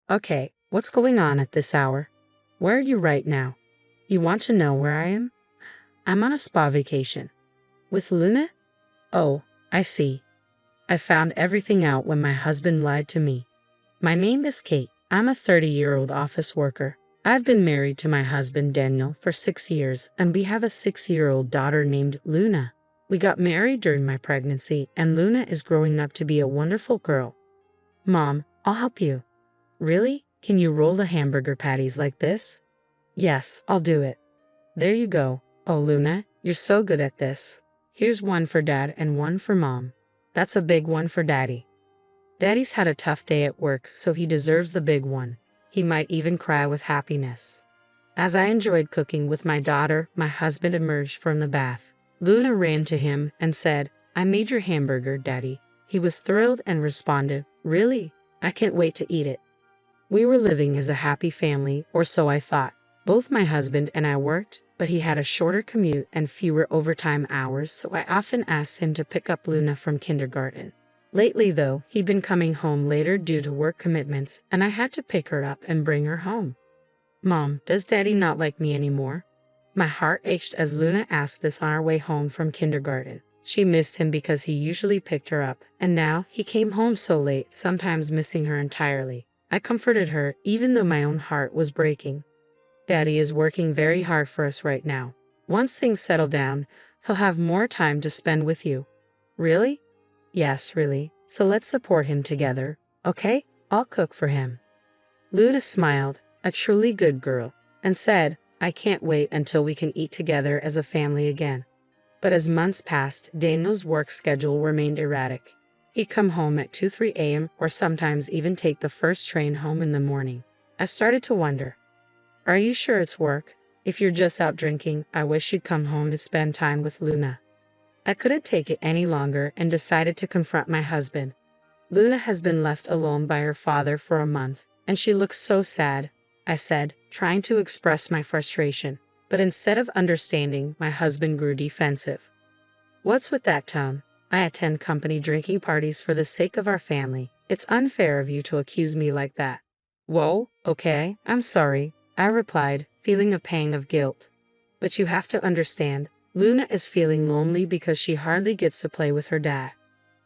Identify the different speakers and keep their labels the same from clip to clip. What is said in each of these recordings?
Speaker 1: Okay, what's going on at this hour? Where are you right now? You want to know where I am? I'm on a spa vacation. With Luna? Oh, I see. I found everything out when my husband lied to me. My name is Kate. I'm a 30-year-old office worker. I've been married to my husband Daniel for 6 years, and we have a 6-year-old daughter named Luna. We got married during my pregnancy, and Luna is growing up to be a wonderful girl. Mom, I'll help you. Really? Can you roll the hamburger patties like this? Yes, I'll do it. There you go. Oh, Luna, you're so good at this. Here's one for Dad and one for Mom. That's a big one for Daddy. Daddy's had a tough day at work, so he deserves the big one. He might even cry with happiness. As I enjoyed cooking with my daughter, my husband emerged from the bath. Luna ran to him and said, "I made your hamburger, Daddy." He was thrilled and responded, "Really? I can't wait to eat it." We were living as a happy family, or so I thought. Both my husband and I worked, but he had a shorter commute and fewer overtime hours, so I often asked him to pick up Luna from kindergarten. Lately, though, he'd been coming home later due to work commitments, and I had to pick her up and bring her home. Mom, does Daddy not like me anymore? My heart ached as Luna asked this on our way home from kindergarten. She missed him because he usually picked her up, and now he came home so late, sometimes missing her entirely. I comforted her, even though my own heart was breaking. Daddy is working very hard for us right now. Once things settle down, he'll have more time to spend with you. Really? Yes, really. So let's support him together, okay? I'll cook for him. Luna smiled, a truly good girl, and said, "I can't wait until we can eat together as a family again." But as months passed, Daniel's work schedule remained erratic. He'd come home at 2-3 a.m. or sometimes even take the first train home in the morning. I started to wonder, are you sure it's work? If you're just out drinking, I wish you'd come home to spend time with Luna. I couldn't take it any longer and decided to confront my husband. Luna has been left alone by her father for a month, and she looks so sad, I said, trying to express my frustration. But instead of understanding, my husband grew defensive. What's with that tone? I attend company drinking parties for the sake of our family. It's unfair of you to accuse me like that. Whoa, okay, I'm sorry, I replied, feeling a pang of guilt. But you have to understand, Luna is feeling lonely because she hardly gets to play with her dad.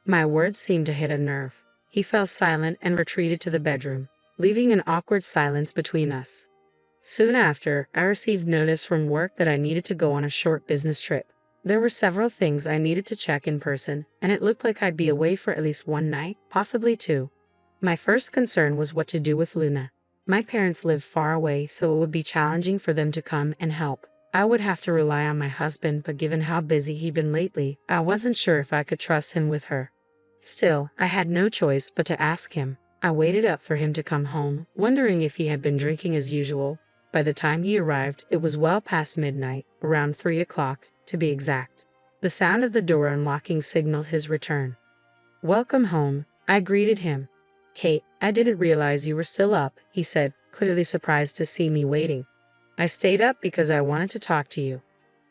Speaker 1: My words seemed to hit a nerve. He fell silent and retreated to the bedroom, leaving an awkward silence between us. Soon after, I received notice from work that I needed to go on a short business trip. There were several things I needed to check in person, and it looked like I'd be away for at least one night, possibly two. My first concern was what to do with Luna. My parents lived far away, so it would be challenging for them to come and help. I would have to rely on my husband, but given how busy he'd been lately, I wasn't sure if I could trust him with her. Still, I had no choice but to ask him. I waited up for him to come home, wondering if he had been drinking as usual. By the time he arrived, it was well past midnight, around 3 o'clock, to be exact. The sound of the door unlocking signaled his return. "Welcome home," I greeted him. "Kate, I didn't realize you were still up," he said, clearly surprised to see me waiting. "I stayed up because I wanted to talk to you."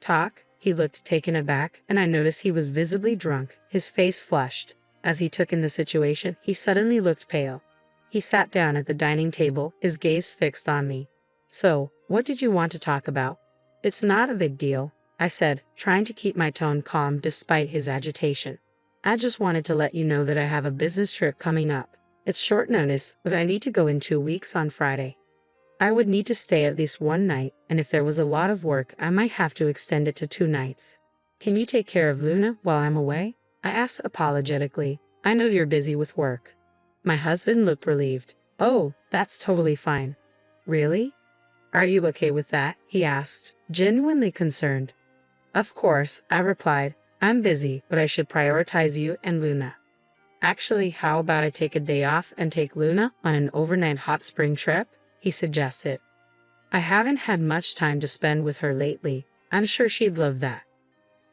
Speaker 1: "Talk?" He looked taken aback, and I noticed he was visibly drunk, his face flushed. As he took in the situation, he suddenly looked pale. He sat down at the dining table, his gaze fixed on me. "So, what did you want to talk about?" "It's not a big deal," I said, trying to keep my tone calm despite his agitation. "I just wanted to let you know that I have a business trip coming up. It's short notice, but I need to go in 2 weeks on Friday. I would need to stay at least one night, and if there was a lot of work, I might have to extend it to 2 nights. Can you take care of Luna while I'm away?" I asked apologetically. "I know you're busy with work." My husband looked relieved. "Oh, that's totally fine." "Really? Are you okay with that?" he asked, genuinely concerned. "Of course," I replied. "I'm busy, but I should prioritize you and Luna. Actually, how about I take a day off and take Luna on an overnight hot spring trip?" he suggested. "I haven't had much time to spend with her lately. I'm sure she'd love that."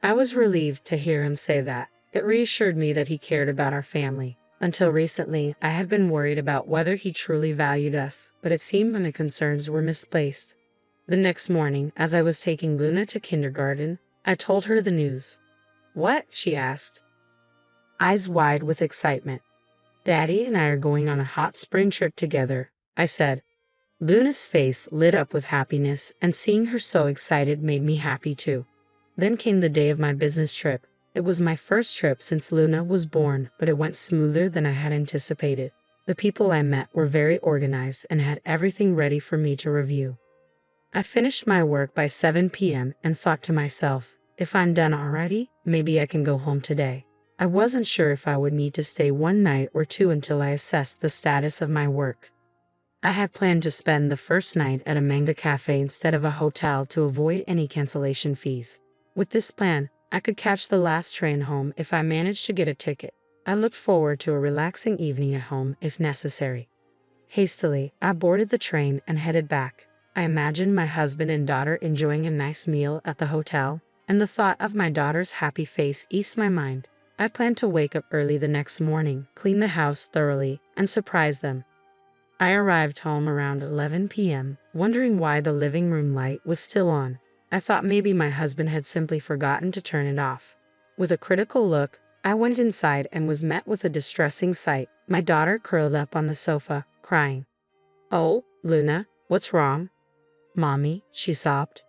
Speaker 1: I was relieved to hear him say that. It reassured me that he cared about our family. Until recently, I had been worried about whether he truly valued us, but it seemed my concerns were misplaced. The next morning, as I was taking Luna to kindergarten, I told her the news. "What?" she asked, eyes wide with excitement. "Daddy and I are going on a hot spring trip together. I said. Luna's face lit up with happiness, and seeing her so excited made me happy too. Then came the day of my business trip. It was my first trip since Luna was born, but it went smoother than I had anticipated. The people I met were very organized and had everything ready for me to review. I finished my work by 7 p.m. and thought to myself, if I'm done already, maybe I can go home today. I wasn't sure if I would need to stay one night or two until I assessed the status of my work. I had planned to spend the first night at a manga cafe instead of a hotel to avoid any cancellation fees. With this plan, I could catch the last train home if I managed to get a ticket. I looked forward to a relaxing evening at home if necessary. Hastily, I boarded the train and headed back. I imagined my husband and daughter enjoying a nice meal at the hotel, and the thought of my daughter's happy face eased my mind. I planned to wake up early the next morning, clean the house thoroughly, and surprise them. I arrived home around 11 p.m., wondering why the living room light was still on. I thought maybe my husband had simply forgotten to turn it off. With a critical look, I went inside and was met with a distressing sight. My daughter curled up on the sofa, crying. "Oh, Luna, what's wrong?" "Mommy," she sobbed.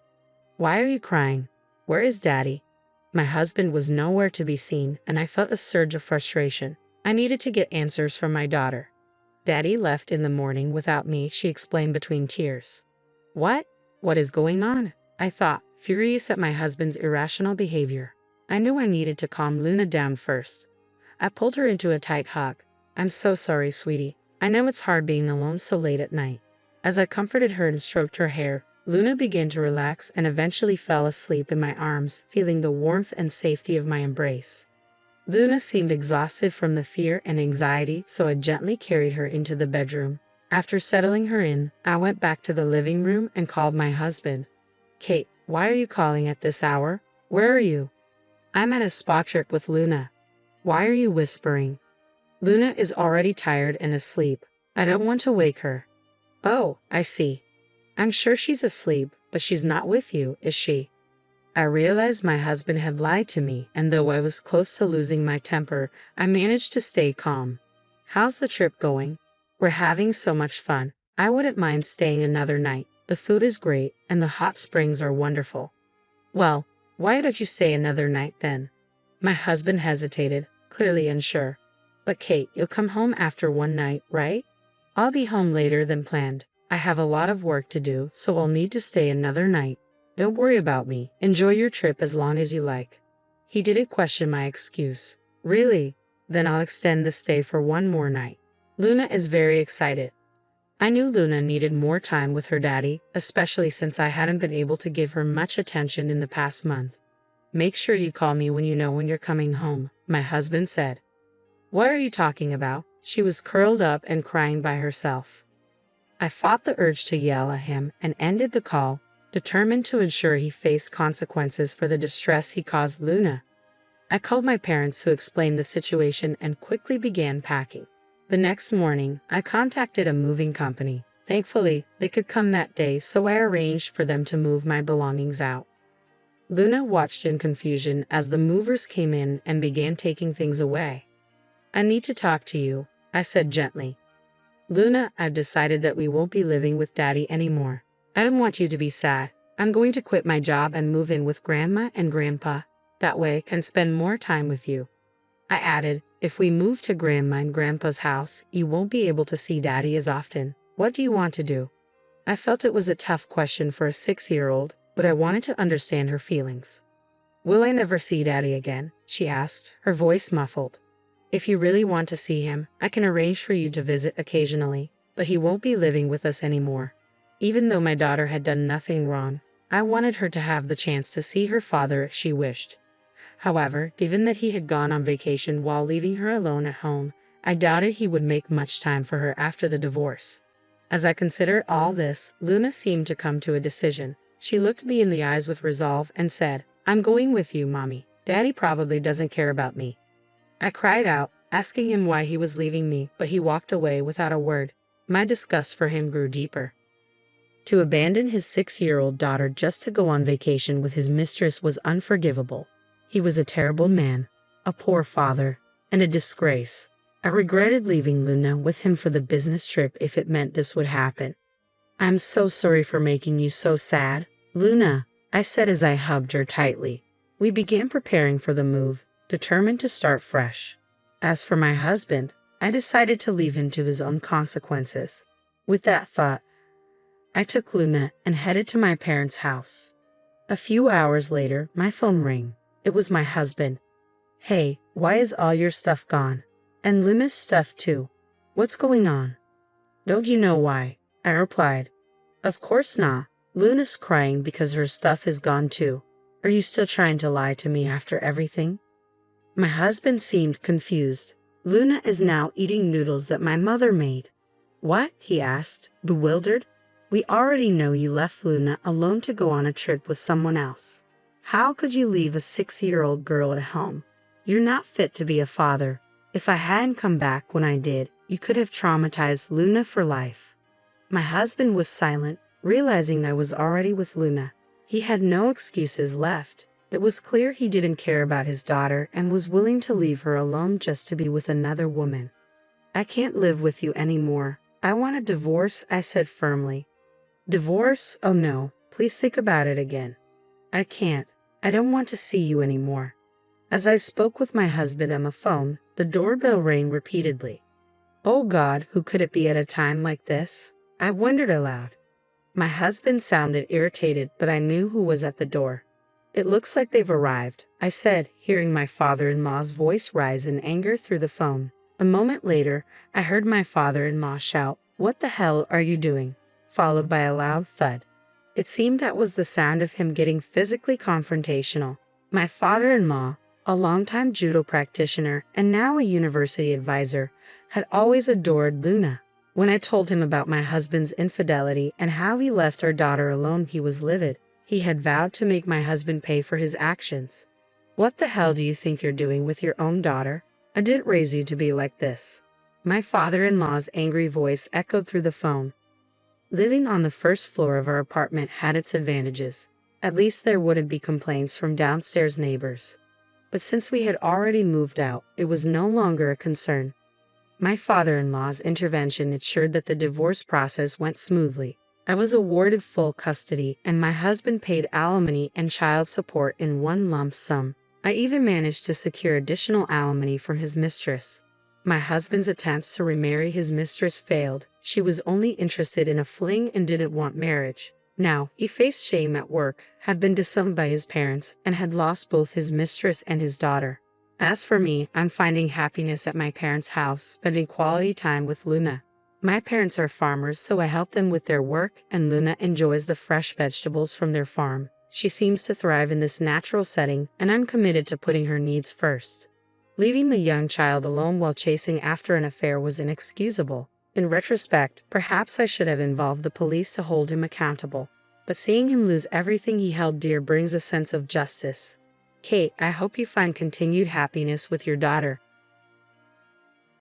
Speaker 1: "Why are you crying? Where is Daddy?" My husband was nowhere to be seen, and I felt a surge of frustration. I needed to get answers from my daughter. "Daddy left in the morning without me," she explained between tears. "What? What is going on?" I thought, furious at my husband's irrational behavior. I knew I needed to calm Luna down first. I pulled her into a tight hug. "I'm so sorry, sweetie. I know it's hard being alone so late at night." As I comforted her and stroked her hair, Luna began to relax and eventually fell asleep in my arms, feeling the warmth and safety of my embrace. Luna seemed exhausted from the fear and anxiety, so I gently carried her into the bedroom. After settling her in, I went back to the living room and called my husband. "Kate, why are you calling at this hour? Where are you?" "I'm at a spa trip with Luna." "Why are you whispering?" "Luna is already tired and asleep. I don't want to wake her." "Oh, I see. I'm sure she's asleep, but she's not with you, is she?" I realized my husband had lied to me, and though I was close to losing my temper, I managed to stay calm. "How's the trip going?" "We're having so much fun. I wouldn't mind staying another night. The food is great, and the hot springs are wonderful." "Well, why don't you stay another night then?" My husband hesitated, clearly unsure. "But Kate, you'll come home after one night, right?" "I'll be home later than planned. I have a lot of work to do, so I'll need to stay another night. Don't worry about me. Enjoy your trip as long as you like." He didn't question my excuse. "Really? Then I'll extend the stay for one more night." Luna is very excited. I knew Luna needed more time with her daddy, especially since I hadn't been able to give her much attention in the past month. "Make sure you call me when you know when you're coming home," my husband said. "What are you talking about?" She was curled up and crying by herself. I fought the urge to yell at him and ended the call, determined to ensure he faced consequences for the distress he caused Luna. I called my parents who explained the situation and quickly began packing. The next morning, I contacted a moving company. Thankfully, they could come that day, so I arranged for them to move my belongings out. Luna watched in confusion as the movers came in and began taking things away. "I need to talk to you," I said gently. "Luna, I've decided that we won't be living with Daddy anymore. I don't want you to be sad. I'm going to quit my job and move in with Grandma and Grandpa. That way I can spend more time with you." I added, "If we move to Grandma and Grandpa's house, you won't be able to see Daddy as often. What do you want to do?" I felt it was a tough question for a 6-year-old, but I wanted to understand her feelings. "Will I never see Daddy again?" she asked, her voice muffled. "If you really want to see him, I can arrange for you to visit occasionally, but he won't be living with us anymore." Even though my daughter had done nothing wrong, I wanted her to have the chance to see her father if she wished. However, given that he had gone on vacation while leaving her alone at home, I doubted he would make much time for her after the divorce. As I considered all this, Luna seemed to come to a decision. She looked me in the eyes with resolve and said, "I'm going with you, Mommy. Daddy probably doesn't care about me." I cried out, asking him why he was leaving me, but he walked away without a word. My disgust for him grew deeper. To abandon his 6-year-old daughter just to go on vacation with his mistress was unforgivable. He was a terrible man, a poor father, and a disgrace. I regretted leaving Luna with him for the business trip if it meant this would happen. I'm so sorry for making you so sad, Luna, I said as I hugged her tightly. We began preparing for the move, determined to start fresh. As for my husband, I decided to leave him to his own consequences. With that thought, I took Luna and headed to my parents' house. A few hours later, my phone rang. It was my husband. Hey, why is all your stuff gone? And Luna's stuff too. What's going on? Don't you know why? I replied. Of course not. Luna's crying because her stuff is gone too. Are you still trying to lie to me after everything? My husband seemed confused. Luna is now eating noodles that my mother made. What? He asked, bewildered. We already know you left Luna alone to go on a trip with someone else. How could you leave a 6-year-old girl at home? You're not fit to be a father. If I hadn't come back when I did, you could have traumatized Luna for life. My husband was silent, realizing I was already with Luna. He had no excuses left. It was clear he didn't care about his daughter and was willing to leave her alone just to be with another woman. I can't live with you anymore. I want a divorce, I said firmly. Divorce? Oh no, please think about it again. I can't. I don't want to see you anymore. As I spoke with my husband on the phone, the doorbell rang repeatedly. Oh God, who could it be at a time like this? I wondered aloud. My husband sounded irritated, but I knew who was at the door. It looks like they've arrived, I said, hearing my father-in-law's voice rise in anger through the phone. A moment later, I heard my father-in-law shout, "What the hell are you doing?" followed by a loud thud. It seemed that was the sound of him getting physically confrontational. My father-in-law, a longtime judo practitioner and now a university advisor, had always adored Luna. When I told him about my husband's infidelity and how he left our daughter alone, he was livid. He had vowed to make my husband pay for his actions. What the hell do you think you're doing with your own daughter? I didn't raise you to be like this. My father-in-law's angry voice echoed through the phone. Living on the first floor of our apartment had its advantages. At least there wouldn't be complaints from downstairs neighbors. But since we had already moved out, it was no longer a concern. My father-in-law's intervention ensured that the divorce process went smoothly. I was awarded full custody, and my husband paid alimony and child support in one lump sum. I even managed to secure additional alimony from his mistress. My husband's attempts to remarry his mistress failed. She was only interested in a fling and didn't want marriage. Now, he faced shame at work, had been disowned by his parents, and had lost both his mistress and his daughter. As for me, I'm finding happiness at my parents' house, spending quality time with Luna. My parents are farmers, so I help them with their work, and Luna enjoys the fresh vegetables from their farm. She seems to thrive in this natural setting, and I'm committed to putting her needs first. Leaving the young child alone while chasing after an affair was inexcusable. In retrospect, perhaps I should have involved the police to hold him accountable. But seeing him lose everything he held dear brings a sense of justice. Kate, I hope you find continued happiness with your daughter.